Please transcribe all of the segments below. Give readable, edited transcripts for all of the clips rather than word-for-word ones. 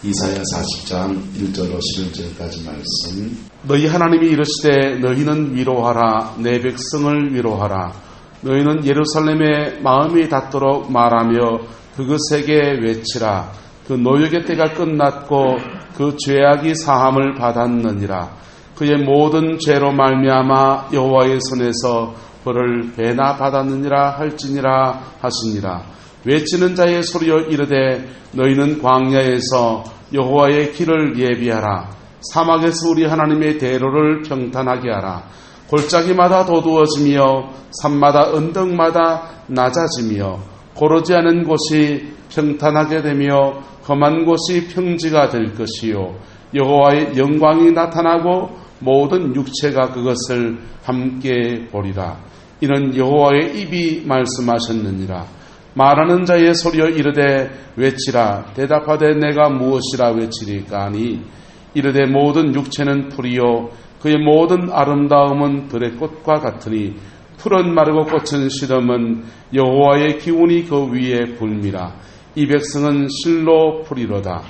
이사야 40장 1절로 11절까지 말씀. 너희 하나님이 이르시되 너희는 위로하라. 내 백성을 위로하라. 너희는 예루살렘에 마음이 닿도록 말하며 그것에게 외치라. 그 노역의 때가 끝났고 그 죄악이 사함을 받았느니라. 그의 모든 죄로 말미암아 여호와의 손에서 벌을 배나 받았느니라 할지니라 하시니라. 외치는 자의 소리여 이르되 너희는 광야에서 여호와의 길을 예비하라. 사막에서 우리 하나님의 대로를 평탄하게 하라. 골짜기마다 도두어지며 산마다 언덕마다 낮아지며 고르지 않은 곳이 평탄하게 되며 험한 곳이 평지가 될 것이요 여호와의 영광이 나타나고 모든 육체가 그것을 함께 보리라. 이는 여호와의 입이 말씀하셨느니라. 말하는 자의 소리여 이르되 외치라. 대답하되 내가 무엇이라 외치리까 하니 이르되 모든 육체는 풀이요 그의 모든 아름다움은 들의 꽃과 같으니 풀은 마르고 꽃은 시름은 여호와의 기운이 그 위에 불미라. 이 백성은 실로 풀이로다.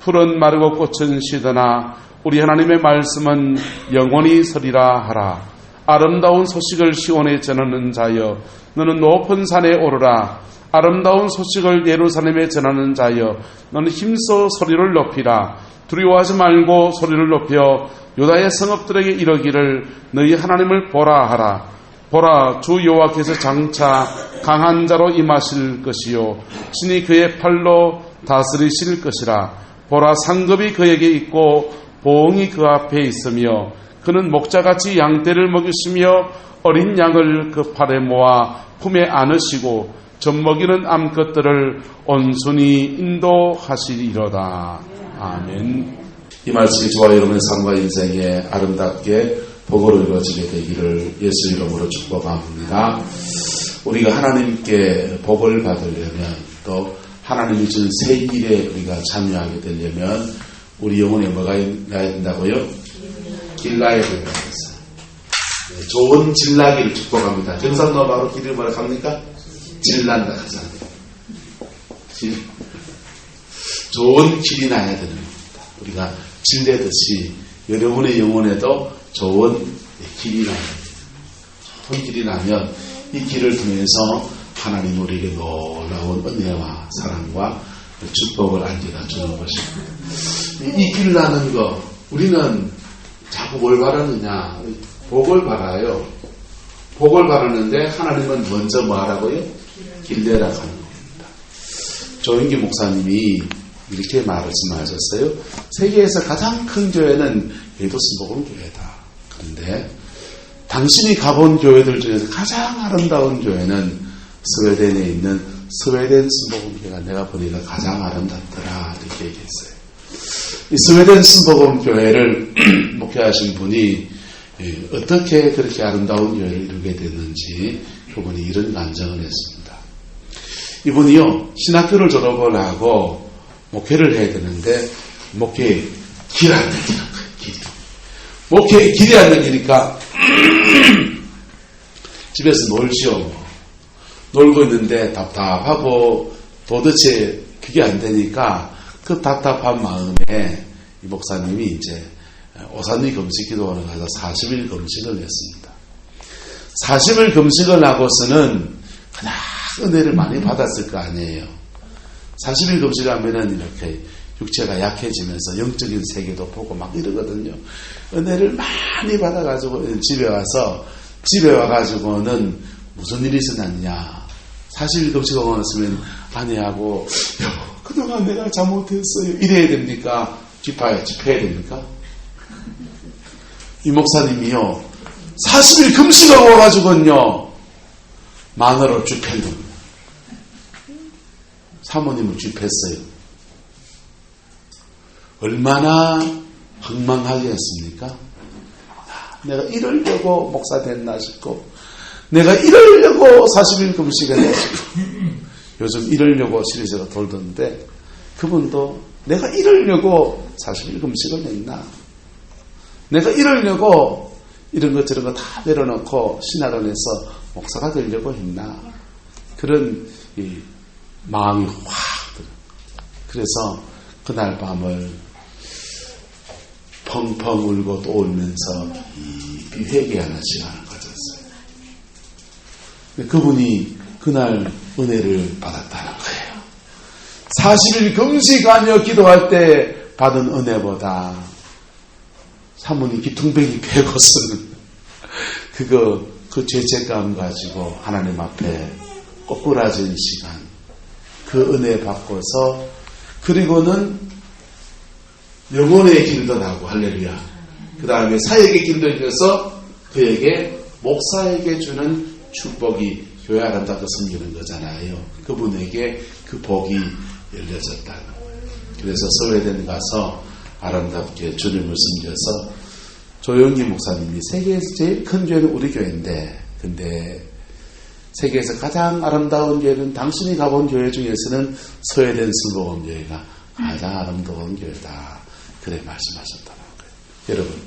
풀은 마르고 꽃은 시드나 우리 하나님의 말씀은 영원히 서리라 하라. 아름다운 소식을 시온에 전하는 자여 너는 높은 산에 오르라. 아름다운 소식을 예루살렘에 전하는 자여 너는 힘써 소리를 높이라. 두려워하지 말고 소리를 높여 유다의 성읍들에게 이르기를 너희 하나님을 보라 하라. 보라, 주 여호와께서 장차 강한 자로 임하실 것이요 신이 그의 팔로 다스리실 것이라. 보라, 상급이 그에게 있고 보응이 그 앞에 있으며 그는 목자같이 양떼를 먹이시며 어린 양을 그 팔에 모아 품에 안으시고 젖먹이는 암컷들을 온순히 인도하시리로다. 아멘. 이 말씀이 저와 여러분의 삶과 인생에 아름답게 복으로 이루어지게 되기를 예수 이름으로 축복합니다. 우리가 하나님께 복을 받으려면 또 하나님이 준 새 일에 우리가 참여하게 되려면 우리 영혼에 뭐가 나야 된다고요? 길나야 된다고 했어요. 좋은 길나기를 축복합니다. 경상도 바로 길을 뭐라 합니까? 질난다 하잖아요. 좋은 길이 나야 되는 겁니다. 우리가 질내듯이 여러분의 영혼에도 좋은 길이 나야 됩니다. 좋은 길이 나면 이 길을 통해서 하나님 우리에게 놀라운 은혜와 사랑과 축복을 안겨다 주는 것입니다. 이 길 나는 거 우리는 자꾸 뭘 바라느냐? 복을 바라요. 복을 바라는데 하나님은 먼저 뭐 하라고요? 길내라 하는 겁니다. 조인기 목사님이 이렇게 말씀하셨어요. 세계에서 가장 큰 교회는 예도순복음 교회다. 그런데 당신이 가본 교회들 중에서 가장 아름다운 교회는 스웨덴에 있는 스웨덴 순복음 교회가 내가 보니까 가장 아름답더라 이렇게 얘기했어요. 이 스웨덴 순복음 교회를 목회하신 분이 어떻게 그렇게 아름다운 교회를 이루게 됐는지 그분이 이런 간증을 했습니다. 이분이요 신학교를 졸업을 하고 목회를 해야 되는데 목회에 길이 안 되는 거예요. 목회에 길이 안 되니까 집에서 놀지요. 놀고 있는데 답답하고 도대체 그게 안 되니까 그 답답한 마음에 이 목사님이 이제 오산리 금식 기도원을 가서 40일 금식을 했습니다. 40일 금식을 하고서는 그냥 은혜를 많이 받았을 거 아니에요. 40일 금식하면은 이렇게 육체가 약해지면서 영적인 세계도 보고 막 이러거든요. 은혜를 많이 받아가지고 집에 와가지고는 무슨 일이 있었느냐. 40일 금식하고 났으면 아내하고 여보 그동안 내가 잘못했어요. 이래야 됩니까? 집회해야 됩니까? 이 목사님이요 40일 금식하고 와가지고는요 마누라를 쥐패는 사모님을 쥐패했어요. 얼마나 황망하게 했습니까? 내가 이러려고 목사 됐나 싶고 내가 이러려고 40일 금식을 했나 싶고 요즘 이러려고 시리즈가 돌던데 그분도 내가 이러려고 40일 금식을 했나 내가 이러려고 이런 것 저런 거 다 내려놓고 신학원에서 목사가 되려고 했나 그런 이 마음이 확 들어요. 그래서 그날 밤을 펑펑 울고 또 울면서 깊이 회개하는 시간을 가졌어요. 그분이 그날 은혜를 받았다는 거예요. 40일 금식하며 기도할 때 받은 은혜보다 사모님 기퉁배기 베고서는 그 죄책감 가지고 하나님 앞에 꼬꾸라진 시간, 그 은혜 받고서 그리고는 영혼의 길도 나고 할렐루야. 그 다음에 사역의 길도 있어서 그에게 목사에게 주는 축복이 교회 아름답게 섬기는 거잖아요. 그분에게 그 복이 열려졌다는 거예요. 그래서 스웨덴 가서 아름답게 주님을 섬겨서 조영기 목사님이 세계에서 제일 큰 교회는 우리 교회인데, 근데 세계에서 가장 아름다운 교회는 당신이 가본 교회 중에서는 스웨덴 슬로건 교회가 가장 아름다운 교회다. 그래 말씀하셨다는 거예요. 여러분,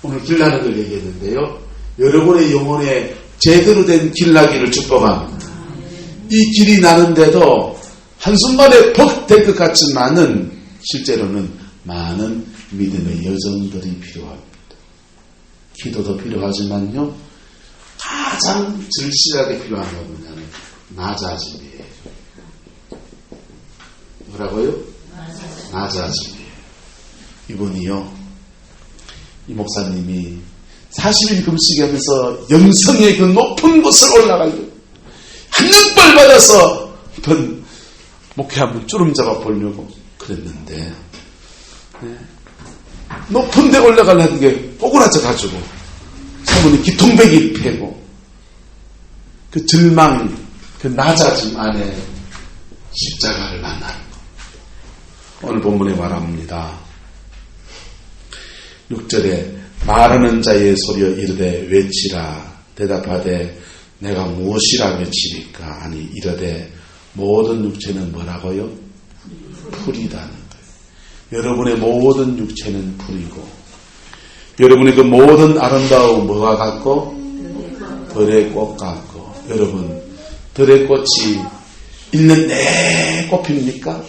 오늘 길나는 걸 얘기했는데요. 여러분의 영혼에 제대로 된 길나기를 축복합니다. 이 길이 나는데도 한순간에 퍽 될 것 같지만은 실제로는 많은 믿음의 여정들이 필요합니다. 기도도 필요하지만요, 가장 절실하게 필요한 건 뭐냐면 낮아짐이에요. 뭐라고요? 낮아짐이에요. 이분이요, 이 목사님이 40일 금식하면서 영성의 그 높은 곳을 올라가려고 한눈발 받아서 한번 목회 한번 주름 잡아 보려고 그랬는데, 네, 높은 데 올라가려는 게 꼬꾸라져 가지고 사모님 기통배기 패고 그 절망, 그 낮아짐 안에 십자가를 만나는 것. 오늘 본문에 말합니다. 6절에 말하는 자의 소리여 이르되 외치라. 대답하되 내가 무엇이라 외치리까? 아니 이르되 모든 육체는 뭐라고요? 풀이다는 거예요. 여러분의 모든 육체는 풀이고, 여러분의 그 모든 아름다움 뭐가 같고? 들의 꽃 같고. 여러분, 들의 꽃이 1년 내내 꽃핍니까?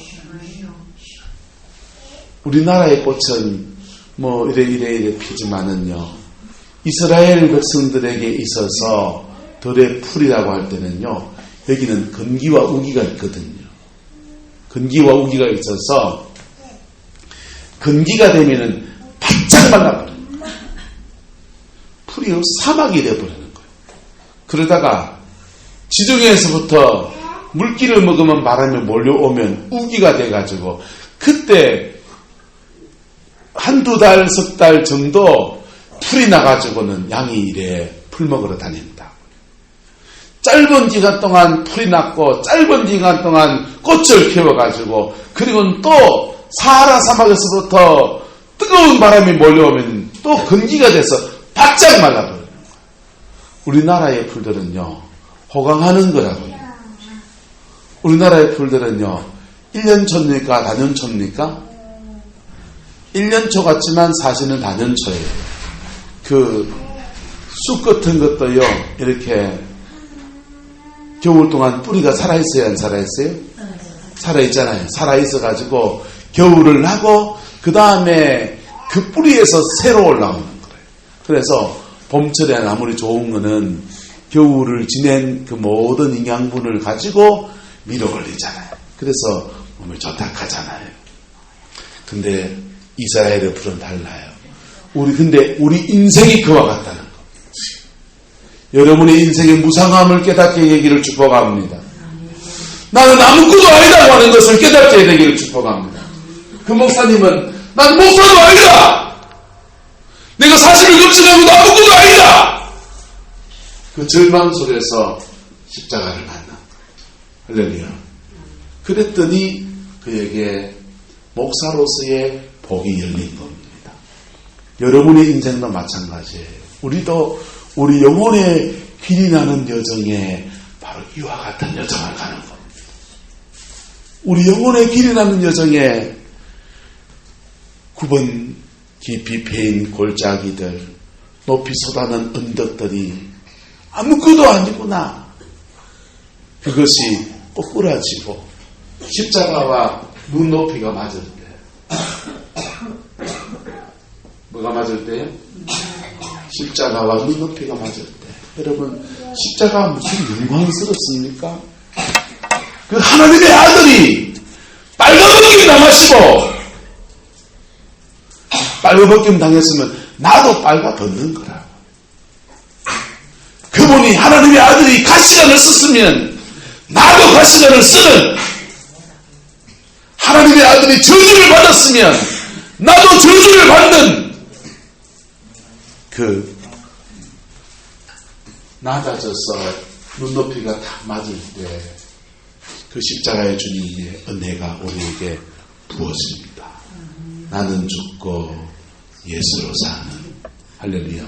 우리나라의 꽃은 뭐 이래 피지만은요, 이스라엘 백성들에게 있어서 들의 풀이라고 할 때는요, 여기는 건기와 우기가 있거든요. 건기와 우기가 있어서 건기가 되면은 바짝 말라버리는 거예요. 풀이 사막이 되어버리는 거예요. 그러다가 지중해에서부터 물기를 먹으면 바람이 몰려오면 우기가 돼가지고 그때 한두 달, 석 달 정도 풀이 나가지고는 양이 이래 풀 먹으러 다닌다. 짧은 기간 동안 풀이 났고 짧은 기간 동안 꽃을 피워가지고 그리고는 또 사하라 사막에서부터 뜨거운 바람이 몰려오면 또 건기가 돼서 바짝 말라버려요. 우리나라의 풀들은요, 호강하는 거라고요. 우리나라의 풀들은요, 1년초입니까? 다년초입니까? 1년초 같지만 사실은 다년초예요. 그 쑥 같은 것도요, 이렇게 겨울 동안 뿌리가 살아있어요? 안 살아있어요? 살아있잖아요. 살아있어가지고 겨울을 하고 그 다음에 그 뿌리에서 새로 올라오는 거예요. 그래서 봄철에 아무리 좋은 거는 겨울을 지낸 그 모든 영양분을 가지고 밀어 걸리잖아요. 그래서 몸에 좋다 하잖아요. 근데 이스라엘의 풀은 달라요. 근데 우리 인생이 그와 같다는 거. 여러분의 인생의 무상함을 깨닫게 되기를 축복합니다. 나는 아무것도 아니다고 하는 것을 깨닫게 되기를 축복합니다. 그 목사님은 난 목사도 아니다. 내가 40일 금식하고도 아무것도 아니다. 그 절망 속에서 십자가를 만나. 할렐루야. 그랬더니 그에게 목사로서의 복이 열린 겁니다. 여러분의 인생도 마찬가지예요. 우리도 우리 영혼의 길이 나는 여정에 바로 이와 같은 여정을 가는 겁니다. 우리 영혼의 길이 나는 여정에 9번 깊이 패인 골짜기들, 높이 솟아난 언덕들이 아무것도 아니구나. 그것이 꼬꾸라지고 십자가와 눈높이가 맞을 때. 뭐가 맞을 때요? 십자가와 눈높이가 맞을 때. 여러분, 십자가가 무슨 영광스럽습니까? 그 하나님의 아들이 빨간벗김 당하시고, 빨간벗김 당했으면 나도 빨가벗는 거라. 그분이 하나님의 아들이 가시관을 썼으면 나도 가시관을 쓰는, 하나님의 아들이 저주를 받았으면 나도 저주를 받는, 그 낮아져서 눈높이가 딱 맞을 때 그 십자가의 주님의 은혜가 우리에게 부어집니다. 나는 죽고 예수로 사는. 할렐루야.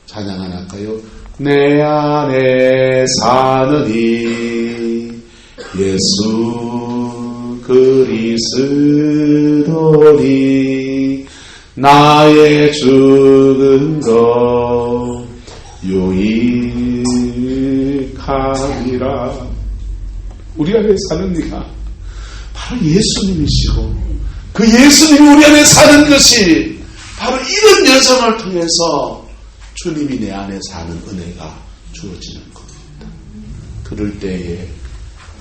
찬양 하나 할까요? 내 안에 사느니 예수 그리스도니 나의 죽은 것 유익하니라. 우리 안에 사는 이가 바로 예수님이시고, 그 예수님이 우리 안에 사는 것이 바로 이런 여정을 통해서 주님이 내 안에 사는 은혜가 주어지는 겁니다. 그럴 때에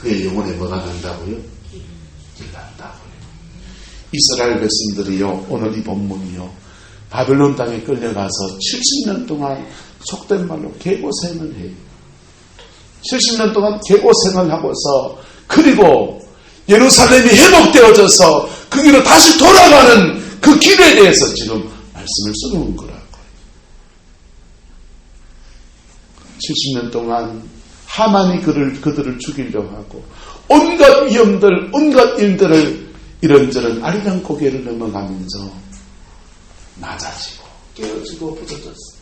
그의 영혼에 뭐가 난다고요? 길 난다고요. 이스라엘 백성들이요, 오늘 이 본문이요, 바벨론 땅에 끌려가서 70년 동안 속된 말로 개고생을 해요. 70년 동안 개고생을 하고서, 그리고 예루살렘이 회복되어져서 그 길로 다시 돌아가는 그 길에 대해서 지금 말씀을 써놓은 거라고요. 70년 동안 하만이 그들을 죽이려고 하고, 온갖 위험들, 온갖 일들을 이런저런 아리랑 고개를 넘어가면서 낮아지고 깨어지고 부서졌어요.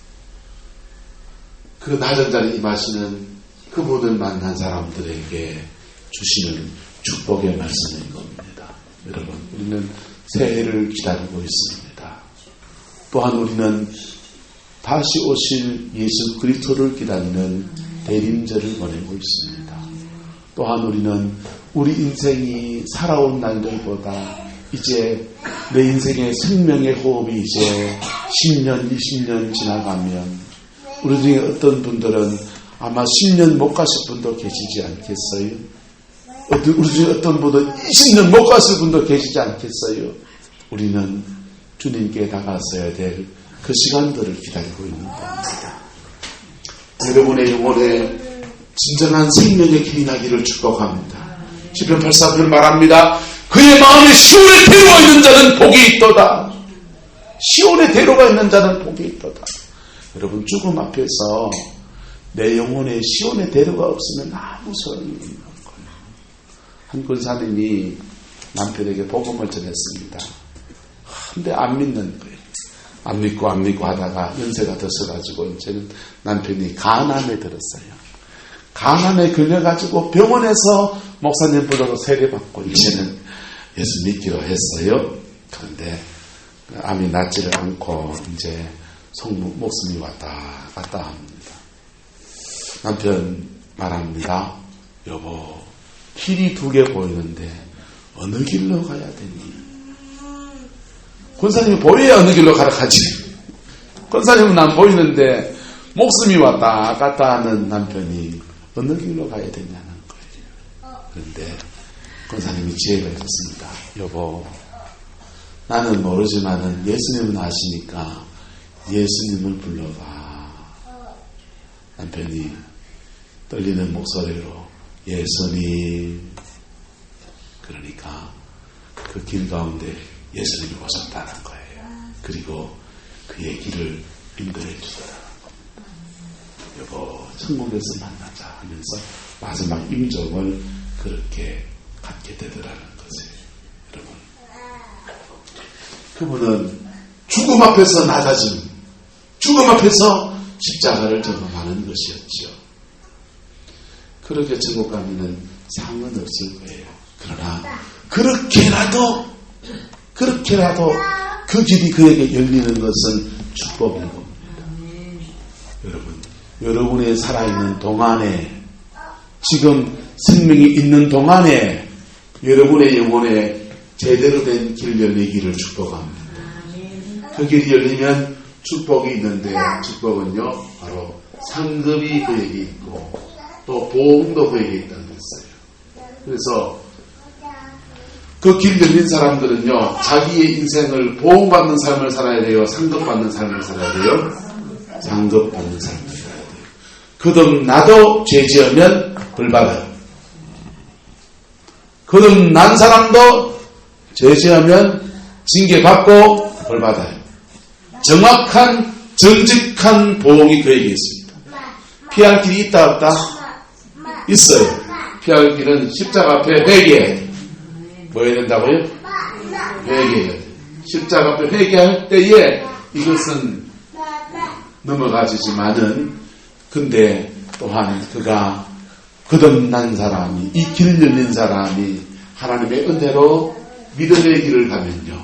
그 낮은 자리에 임하시는 그분을 만난 사람들에게 주시는 축복의 말씀인 겁니다. 여러분, 우리는 새해를 기다리고 있습니다. 또한 우리는 다시 오실 예수 그리스도를 기다리는 대림절을 보내고 있습니다. 또한 우리는 우리 인생이 살아온 날들보다 이제 내 인생의 생명의 호흡이 이제 10년, 20년 지나가면 우리 중에 어떤 분들은 아마 10년 못 가실 분도 계시지 않겠어요? 우리 중에 어떤 분은 20년 못 가실 분도 계시지 않겠어요? 우리는 주님께 다가서야 될 그 시간들을 기다리고 있는 겁니다. 여러분의 영혼에 진정한 생명의 길이 나기를 축복합니다. 시편 84편 말합니다. 그의 마음에 시온의 대로가 있는 자는 복이 있도다. 시온의 대로가 있는 자는 복이 있도다. 여러분, 죽음 앞에서 내 영혼에 시온의 대로가 없으면 아무 소용이 없는 거예요. 한 권사님이 남편에게 복음을 전했습니다. 근데 안 믿는 거예요. 안 믿고 하다가 연세가 드셔가지고 이제는 남편이 간암에 들었어요. 간암에 걸려가지고 병원에서 목사님 불러서 세례받고 이제는 예수 믿기로 했어요. 그런데 암이 낫지를 않고 이제 목숨이 왔다 갔다 합니다. 남편 말합니다. 여보, 길이 두 개 보이는데 어느 길로 가야 되니? 권사님이 보여야 어느 길로 가라 하지. 권사님은 안 보이는데 목숨이 왔다 갔다 하는 남편이 어느 길로 가야 되냐는 거예요. 그런데 권사님이 지혜가 있었습니다. 여보, 나는 모르지만은 예수님은 아시니까 예수님을 불러봐. 남편이 떨리는 목소리로 예수님. 그러니까 그 길 가운데 예수님이 오셨다는 거예요. 그리고 그의 길을 인도해 주더라는 겁니다. 여보, 천국에서 만나자 하면서 마지막 임종을 그렇게 갖게 되더라는 거지. 여러분, 그분은 죽음 앞에서 낮아짐, 죽음 앞에서 십자가를 경험하는 것이었죠. 그렇게 천국 가면은 상은 없을 거예요. 그러나 그렇게라도 그 길이 그에게 열리는 것은 축복인 겁니다. 여러분, 여러분의 살아있는 동안에, 지금 생명이 있는 동안에 여러분의 영혼에 제대로 된 길 열리기를 축복합니다. 그 길이 열리면 축복이 있는데 축복은요 바로 상급이 그에게 있고 또 보응도 그에게 있다는 것이에요. 그래서 그 길 열린 사람들은요 자기의 인생을 보응받는 삶을 살아야 돼요? 상급받는 삶을 살아야 돼요? 상급받는 삶을 살아야 돼요. 거듭나도 죄 지으면 벌 받아요. 거듭난 사람도 죄 지으면 징계받고 벌 받아요. 정확한 정직한 보응이 그에게 있습니다. 피할 길이 있다 없다? 있어요. 피할 길은 십자가 앞에 회개해야 돼요. 뭐 해야 된다고요? 회개해야 돼요. 십자가 앞에 회개할 때에 이것은 넘어가지지만은 근데 또한 그가 거듭난 사람이 이 길 열린 사람이 하나님의 은혜로 믿음의 길을 가면요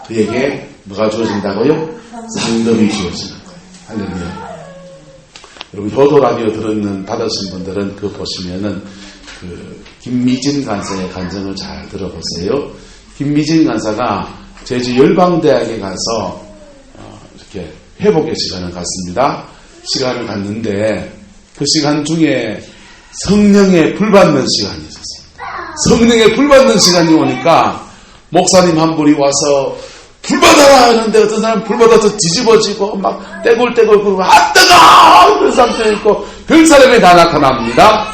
그에게 뭐가 주어진다고요? 상급이 주어지는 거예요. 할렐루야. 여러분 효도 라디오 받으신 분들은 그 보시면은 그 김미진 간사의 간증을 잘 들어보세요. 김미진 간사가 제주 열방대학에 가서 이렇게 회복의 시간을 갖습니다. 시간을 갖는데 그 시간 중에 성령에 불받는 시간이 있었습니다. 성령에 불받는 시간이 오니까 목사님 한 분이 와서 불받아라 하는데 어떤 사람은 불받아서 뒤집어지고 막 떼굴떼굴 그러고 아 뜨거! 그런 사람도 있고 별 사람이 다 나타납니다.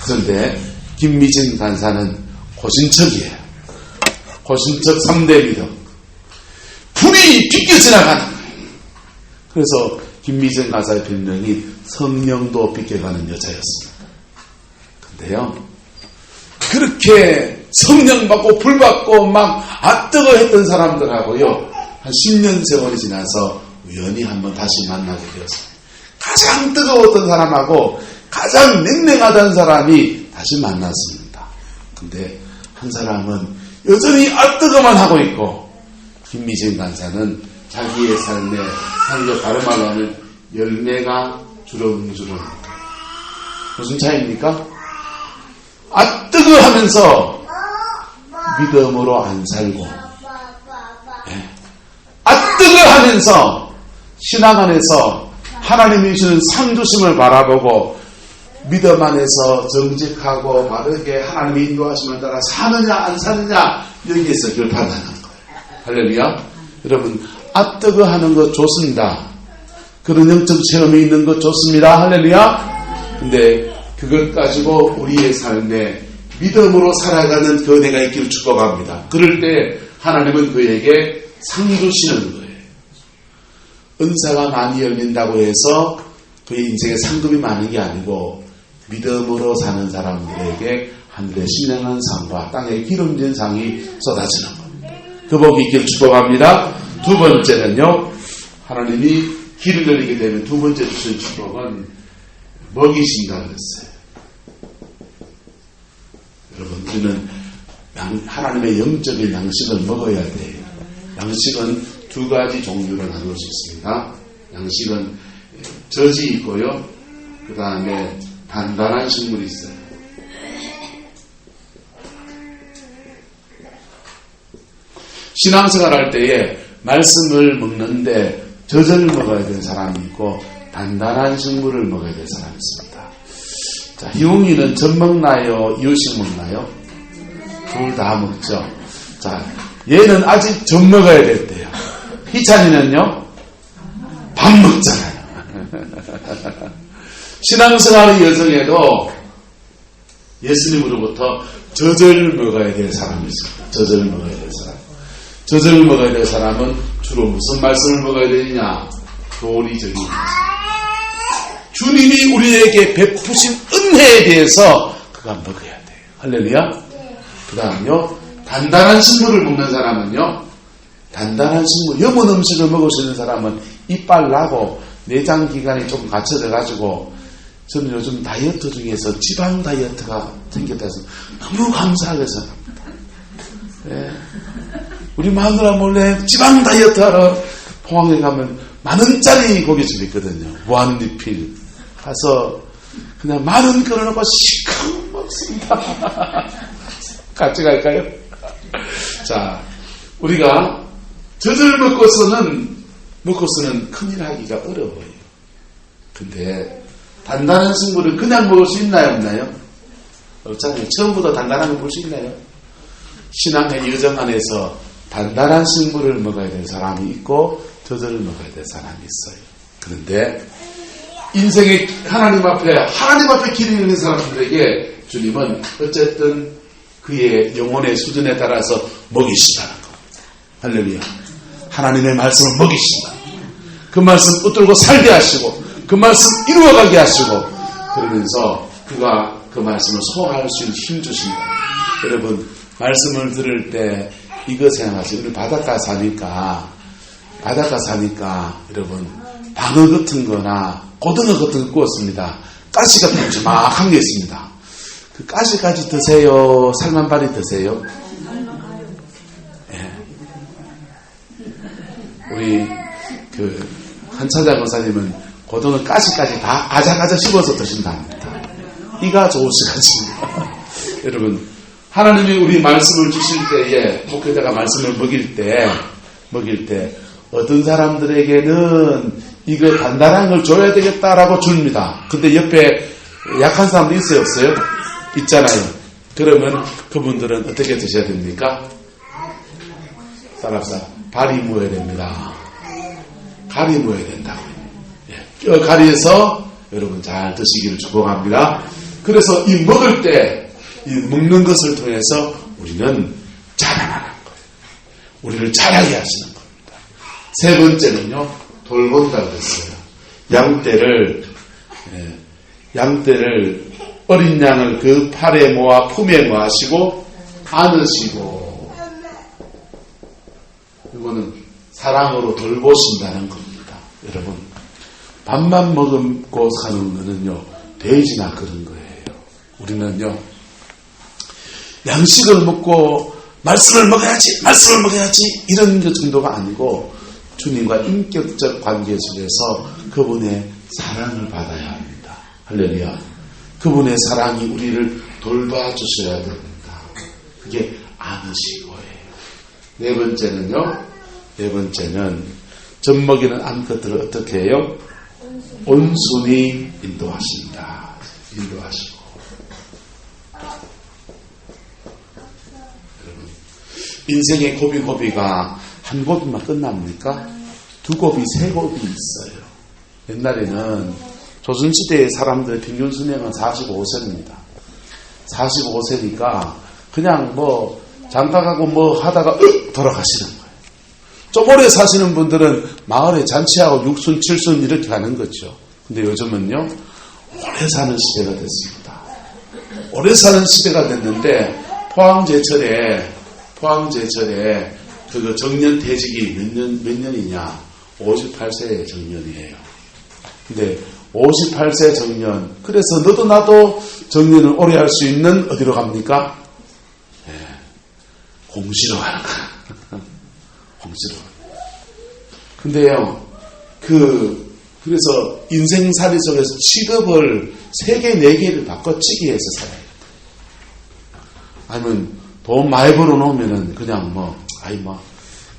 그런데 김미진 간사는 고신척이에요. 고신척 3대 믿음. 불이 비껴 지나가는 거예요. 그래서 김미진 간사의 별명이 성령도 비껴가는 여자였습니다. 근데요 그렇게 성령 받고 불 받고 막 뜨거 했던 사람들하고요 한 10년 세월이 지나서 우연히 한번 다시 만나게 되었습니다. 가장 뜨거웠던 사람하고 가장 냉랭하던 사람이 다시 만났습니다. 근데 한 사람은 여전히 뜨거만 하고 있고 김미진 간사는 자기의 삶에 삶의 다른 말로 하면 열매가 주렁주렁. 무슨 차이입니까? 뜨거 하면서 믿음으로 안 살고 뜨거 하면서 신앙 안에서 하나님이 주는 상주심을 바라보고 믿음 안에서 정직하고 바르게 하나님의 인도하심을 따라 사느냐 안 사느냐 여기에서 그걸 판단하는 거예요. 할렐루야. 여러분 뜨거 하는 거 좋습니다. 그런 영적 체험이 있는 것 좋습니다. 할렐루야. 근데 그것 가지고 우리의 삶에 믿음으로 살아가는 그 은혜가 있기를 축복합니다. 그럴 때 하나님은 그에게 상 주시는 거예요. 은사가 많이 열린다고 해서 그의 인생에 상급이 많은 게 아니고 믿음으로 사는 사람들에게 하늘의 신령한 상과 땅에 기름진 상이 쏟아지는 겁니다. 그 복이 있기를 축복합니다. 두 번째는요. 하나님이 길을 열리게 되면 두 번째 주신 축복은 먹이신다 그랬어요. 여러분 우리는 하나님의 영적인 양식을 먹어야 돼요. 양식은 두 가지 종류를 나눌 수 있습니다. 양식은 젖이 있고요. 그 다음에 단단한 식물이 있어요. 신앙생활 할 때에 말씀을 먹는데 젖을 먹어야 될 사람이 있고 단단한 식물을 먹어야 될 사람이 있습니다. 자, 희웅이는 젖 먹나요? 이유식 먹나요? 둘 다 먹죠. 자, 얘는 아직 젖 먹어야 될 때요. 희찬이는요? 밥 먹잖아요. 신앙생활의 여정에도 예수님으로부터 젖을 먹어야 될 사람이 있습니다. 젖을 먹어야 될 사람. 젖을 먹어야 될 사람은 주로 무슨 말씀을 먹어야 되느냐? 교리적인 말씀. 주님이 우리에게 베푸신 은혜에 대해서 그가 먹어야 돼요. 할렐루야. 그 다음요 단단한 식물을 먹는 사람은요 단단한 식물, 염은 음식을 먹을 수 있는 사람은 이빨 나고 내장 기관이 조금 갖춰져 가지고 저는 요즘 다이어트 중에서 지방 다이어트가 생겼다 해서 너무 감사하게 생각합니다. 네. 우리 마누라 몰래 지방 다이어트 하러 포항에 가면 10,000원짜리 고깃집 있거든요. 무한리필 가서 그냥 10,000원 끊어놓고 시커 먹습니다. 같이 갈까요? 자, 우리가 젖을 먹고서는 큰일 하기가 어려워요. 근데 단단한 식물을 그냥 먹을 수 있나요, 없나요? 없잖아요. 처음부터 단단한 걸 볼 수 있나요? 신앙의 여정 안에서 단단한 식물을 먹어야 될 사람이 있고 젖을 먹어야 될 사람이 있어요. 그런데 인생의 하나님 앞에 길이 있는 사람들에게 주님은 어쨌든 그의 영혼의 수준에 따라서 먹이시다는 겁니다. 할렐루야. 하나님의 말씀을 먹이신다. 그 말씀 붙들고 살게 하시고 그 말씀 이루어가게 하시고 그러면서 그가 그 말씀을 소화할 수 있는 힘 주신다. 여러분 말씀을 들을 때 이거 생각하세요. 우리 바닷가 사니까 여러분 방어 같은 거나 고등어 같은 거 구웠습니다. 가시가 큼지막한 게 있습니다. 그 가시까지 드세요? 살만발이 드세요? 예. 우리 한차장 권사님은 고등어 가시까지 다 아작아작 씹어서 드신답니다. 이가 좋으시가지고 여러분 하나님이 우리 말씀을 주실 때에 목회자가 말씀을 먹일 때 어떤 사람들에게는 이거 단단한 걸 줘야 되겠다라고 줍니다. 근데 옆에 약한 사람도 있어요, 없어요? 있잖아요. 그러면 그분들은 어떻게 드셔야 됩니까? 따라서 발이 모여야 됩니다. 갈이 모여야 된다고요. 뼈 가리에서 여러분 잘 드시기를 축복합니다. 그래서 이 먹을 때, 이 먹는 것을 통해서 우리는 자라나는 거예요. 우리를 자라게 하시는 겁니다. 세 번째는요, 돌본다고 했어요. 양떼를 어린 양을 그 팔에 모아 품에 모아시고 안으시고 이거는 사랑으로 돌보신다는 겁니다. 여러분 밥만 먹고 사는 거는요 돼지나 그런 거예요. 우리는요 양식을 먹고 말씀을 먹어야지 이런 그 정도가 아니고 주님과 인격적 관계 속에서 그분의 사랑을 받아야 합니다. 할렐루야. 그분의 사랑이 우리를 돌봐주셔야 됩니다. 그게 안으시고예요. 네 번째는 젖먹이는 암컷들을 어떻게 해요? 온순히 인도하신다. 인도하시고. 여러분, 인생의 고비가 한 고비만 끝납니까? 두 고비, 세 고비 있어요. 옛날에는 조선시대의 사람들의 평균 수명은 45세입니다. 45세니까 그냥 장가가고 하다가 돌아가시는 거예요. 좀 오래 사시는 분들은 마을에 잔치하고 6순, 7순 이렇게 가는 거죠. 근데 요즘은요, 오래 사는 시대가 됐습니다. 오래 사는 시대가 됐는데, 포항제철에 그 정년퇴직이 몇 년이냐? 58세의 정년이에요. 근데 58세 정년. 그래서 너도 나도 정년을 오래 할 수 있는 어디로 갑니까? 네, 공시로 가는 거야. 공시로. 근데요, 그래서 인생살이 속에서 직업을 3개, 4개를 바꿔치기 해서 살아야 돼. 아니면 돈 많이 벌어놓으면은 그냥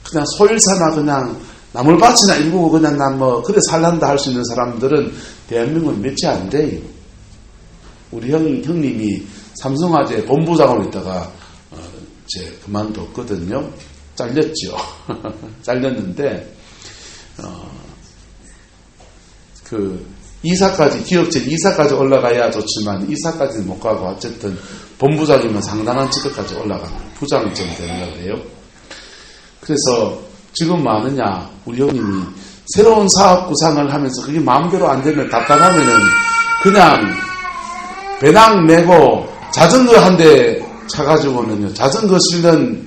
그냥 소일사나 그냥 나물밭이나 일구고 그냥 그래 살란다 할 수 있는 사람들은 대한민국은 몇이 안 돼요. 우리 형님이 삼성화재 본부장으로 있다가 이제 그만뒀거든요. 잘렸죠. 잘렸는데 기업체 이사까지 올라가야 좋지만 이사까지는 못 가고 어쨌든 본부장이면 상당한 직급까지 올라가는 부장쯤 되는 거예요. 그래서 지금 뭐 하느냐, 우리 형님이 새로운 사업 구상을 하면서 그게 마음대로 안 되면 답답하면은 그냥 배낭 메고 자전거 한 대 차가지고는요, 자전거 실는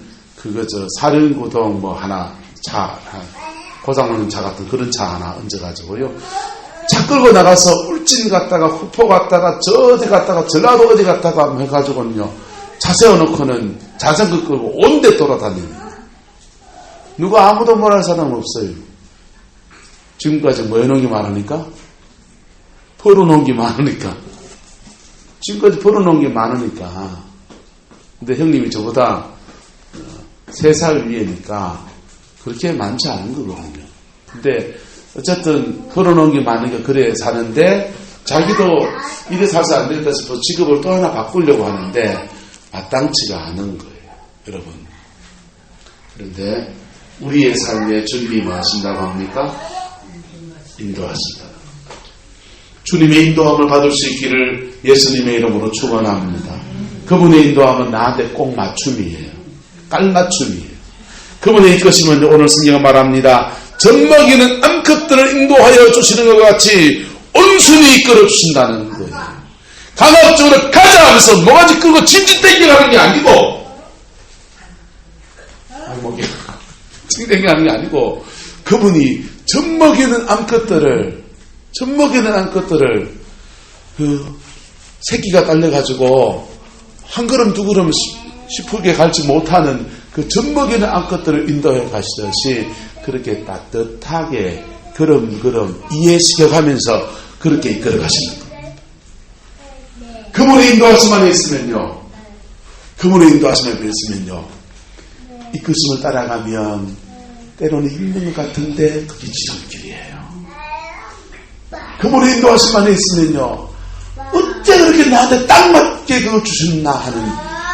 사륜구동 고장나는 차 같은 그런 차 하나 얹어가지고요, 차 끌고 나가서 울진 갔다가 후포 갔다가 저 어디 갔다가 전라도 어디 갔다가 해가지고는요, 차 세워놓고는 자전거 끌고 온데 돌아다니는. 누가 아무도 뭐랄 사람 없어요. 지금까지 뭐 해놓은 게 많으니까? 벌어놓은 게 많으니까. 지금까지 벌어놓은 게 많으니까. 근데 형님이 저보다 3살 위에니까 그렇게 많지 않은 거거든요. 근데 어쨌든 걸어놓은 게 많으니까 그래 사는데 자기도 이래 살아서 안 되겠다 싶어서 직업을 또 하나 바꾸려고 하는데 마땅치가 않은 거예요. 여러분. 그런데 우리의 삶에 주님이 뭐 하신다고 합니까? 인도하신다. 주님의 인도함을 받을 수 있기를 예수님의 이름으로 축원합니다. 그분의 인도함은 나한테 꼭 맞춤이에요. 깔맞춤이에요. 그분의 이끄심은 오늘 성경은 말합니다. 젖먹이는 암컷들을 인도하여 주시는 것 같이 온순히 이끌어 주신다는 거예요. 강압적으로 가자 하면서 뭐가지 끄고 진진 땡겨가는 게 아니고 땡겨가는 게 아니고 그분이 젖먹이는 암컷들을 그 새끼가 딸려가지고 한 걸음 두 걸음 쉽게 갈지 못하는 그 젖먹이는 암컷들을 인도해 가시듯이 그렇게 따뜻하게 걸음걸음 이해시켜가면서 그렇게 이끌어 가시는 겁니다. 그분의 인도하심 안에 있으면요. 이끄심을 따라가면 때로는 힘든 것 같은데 그게 지름길이에요. 그분의 인도하심 안에 있으면요. 어째 그렇게 나한테 딱 맞게 그걸 주셨나 하는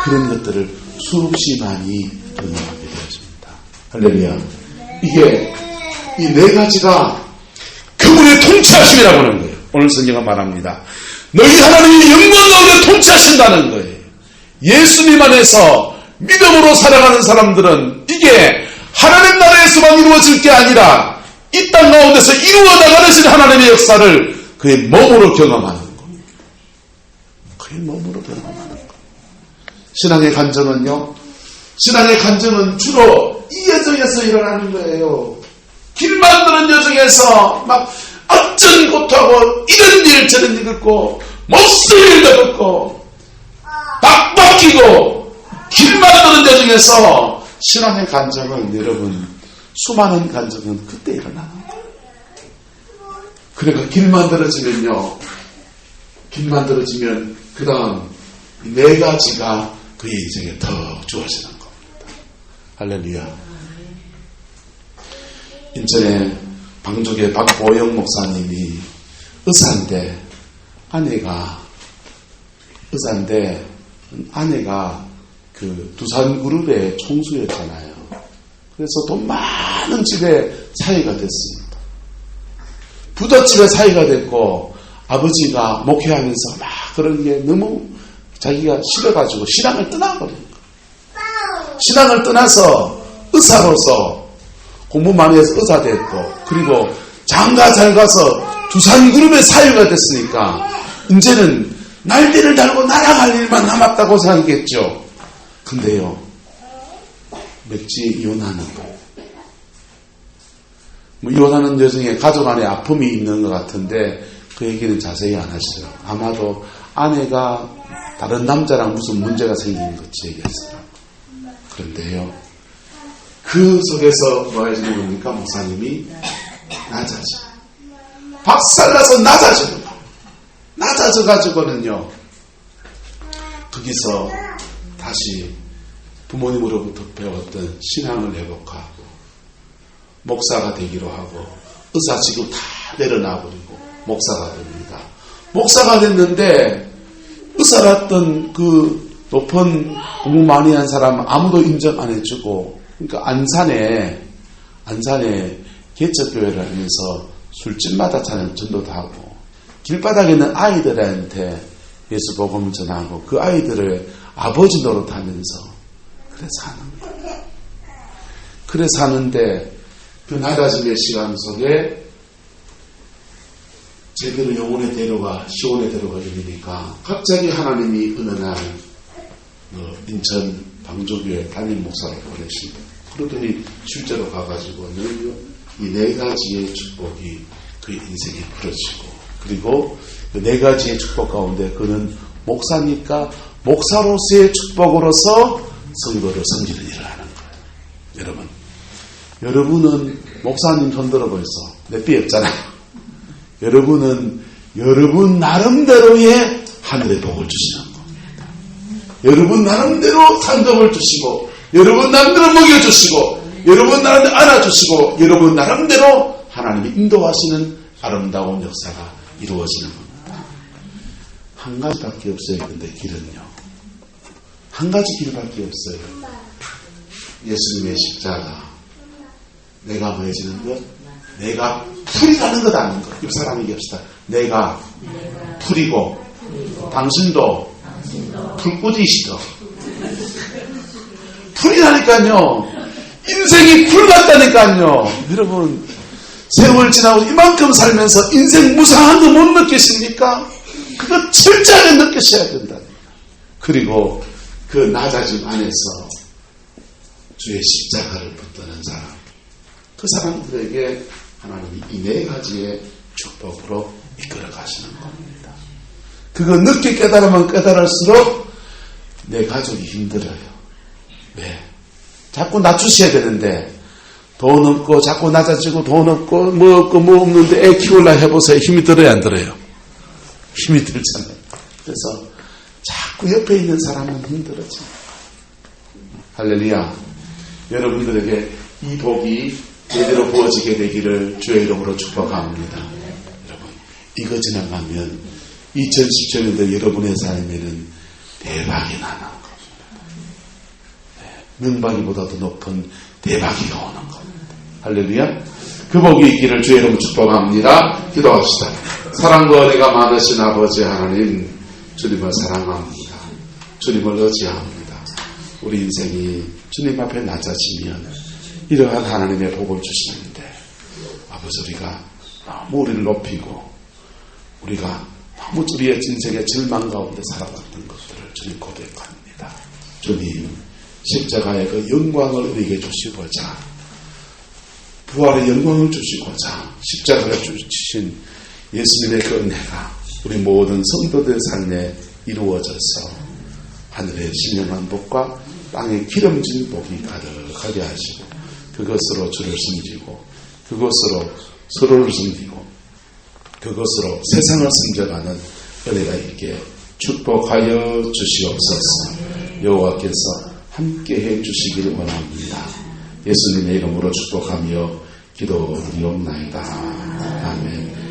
그런 것들을 수없이 많이 경험하게 되었습니다. 할렐루야. 이게 이 4가지가 그분의 통치하심이라고 하는 거예요. 오늘 성경은 말합니다. 너희 하나님이 영원 가운데 통치하신다는 거예요. 예수님 안에서 믿음으로 살아가는 사람들은 이게 하나님 나라에서만 이루어질 게 아니라 이 땅 가운데서 이루어 나가는 하나님의 역사를 그의 몸으로 경험하는 겁니다. 그의 몸으로 경험하는 겁니다. 신앙의 간증은요. 신앙의 간증은 주로 이 여정에서 일어나는 거예요. 길 만드는 여정에서 막 어쩐 고통하고 이런 일 저런 일 걷고 못쓸 일도 걷고 박박히고 길 만드는 여정에서 신앙의 간증은 여러분 수많은 간증은 그때 일어나는 거예요. 그러니까 길 만들어지면 그 다음 4가지가 그의 인생에 더 주어지는 겁니다. 할렐루야. 인천에 방족의 박보영 목사님이 의사인데 아내가 그 두산그룹의 총수였잖아요. 그래서 돈 많은 집에 사위가 됐습니다. 부잣집에 사위가 됐고 아버지가 목회하면서 막 그런 게 너무 자기가 싫어가지고 신앙을 떠나버린 거예요. 신앙을 떠나서 의사로서 공부 많이 해서 의사 됐고 그리고 장가 잘 가서 두산그룹의 사위가 됐으니까 이제는 날개를 달고 날아갈 일만 남았다고 생각했죠. 근데요, 맥지 이혼하는 거예요. 이혼하는 여정에 가족 안에 아픔이 있는 것 같은데 그 얘기는 자세히 안 하시더라고요. 아마도 아내가 다른 남자랑 무슨 문제가 생긴 것이 얘기했어요. 그런데요, 그 속에서 뭐 해주는 겁니까? 목사님이 박살나서 낮아져가지고는요, 거기서 다시 부모님으로부터 배웠던 신앙을 회복하고 목사가 되기로 하고 의사 직업 다 내려놔버리고 목사가 됩니다. 목사가 됐는데 의사였던 그 높은 공부 많이 한 사람 아무도 인정 안 해주고 그러니까 안산에 개척교회를 하면서 술집마다 찾는 전도도 하고 길바닥에 있는 아이들한테 예수 복음을 전하고 그 아이들을 아버지 노릇하면서 그래 사는 거예요. 그래 사는데 그 낮아짐의 시간 속에 제대로 영혼의 대로가 시온의 대로가 열리니까 갑자기 하나님이 어느 날 인천 방조교회 담임 목사를 보내십니다. 그러더니 실제로 가가지고 이 4가지의 축복이 그의 인생에 풀어지고 그리고 그 4가지의 축복 가운데 그는 목사니까 목사로서의 축복으로서 성도를 섬기는 일을 하는 거예요. 여러분은 목사님 손 들어보이소. 내 삐 없잖아요. 여러분은 여러분 나름대로의 하늘의 복을 주시는 겁니다. 여러분 나름대로 상급을 주시고 여러분 나름대로 먹여주시고 여러분 나름대로 안아주시고 여러분 나름대로 하나님이 인도하시는 아름다운 역사가 이루어지는 겁니다. 한 가지밖에 없어요. 근데 길은요. 한 가지 길밖에 없어요. 예수님의 십자가. 내가 뭐해지는 것? 내가 풀이라는 것 아닌 것. 이 사람이 얘기합시다. 내가 풀이고 당신도 풀꾸지시죠. 풀이라니까요. 인생이 풀 같다니까요. 여러분 세월 지나고 이만큼 살면서 인생 무상한 거 못 느끼십니까? 그거 철저하게 느끼셔야 된다니까. 그리고 그 낮아짐 안에서 주의 십자가를 붙드는 사람, 그 사람들에게 하나님이 이 네 가지의 축복으로 이끌어 가시는 겁니다. 그거 늦게 깨달으면 깨달을수록 내 가족이 힘들어요. 왜? 자꾸 낮추셔야 되는데 돈 없고 자꾸 낮아지고 돈 없고 뭐 없고 뭐 없는데 애 키우려고 해보세요. 힘이 들어요 안 들어요? 힘이 들잖아요. 그래서 자꾸 옆에 있는 사람은 힘들어져. 할렐루야. 여러분들에게 이 복이 제대로 부어지게 되기를 주의 이름으로 축복합니다. 여러분 이거 지나가면 2017년도 여러분의 삶에는 대박이 나는 겁니다. 명박이보다도 높은 대박이 오는 겁니다. 할렐루야. 그 복이 있기를 주의 이름으로 축복합니다. 기도합시다. 사랑과 은혜가 많으신 아버지 하나님, 주님을 사랑합니다. 주님을 의지합니다. 우리 인생이 주님 앞에 낮아지면 이러한 하나님의 복을 주시는데 아버지 우리가 너무 우리를 높이고 우리가 너무 우리의 인생의 절망 가운데 살아갔던 것들을 주님 고백합니다. 주님 십자가의 그 영광을 우리에게 주시고자 부활의 영광을 주시고자 십자가를 주신 예수님의 그 은혜가 우리 모든 성도들 삶에 이루어져서 하늘의 신령한 복과 땅의 기름진 복이 가득하게 하시고 그것으로 주를 섬기고 그것으로 서로를 섬기고 그것으로 세상을 섬겨가는 은혜가 있게 축복하여 주시옵소서. 여호와께서 함께해 주시기를 원합니다. 예수님의 이름으로 축복하며 기도드리옵나이다. 아멘.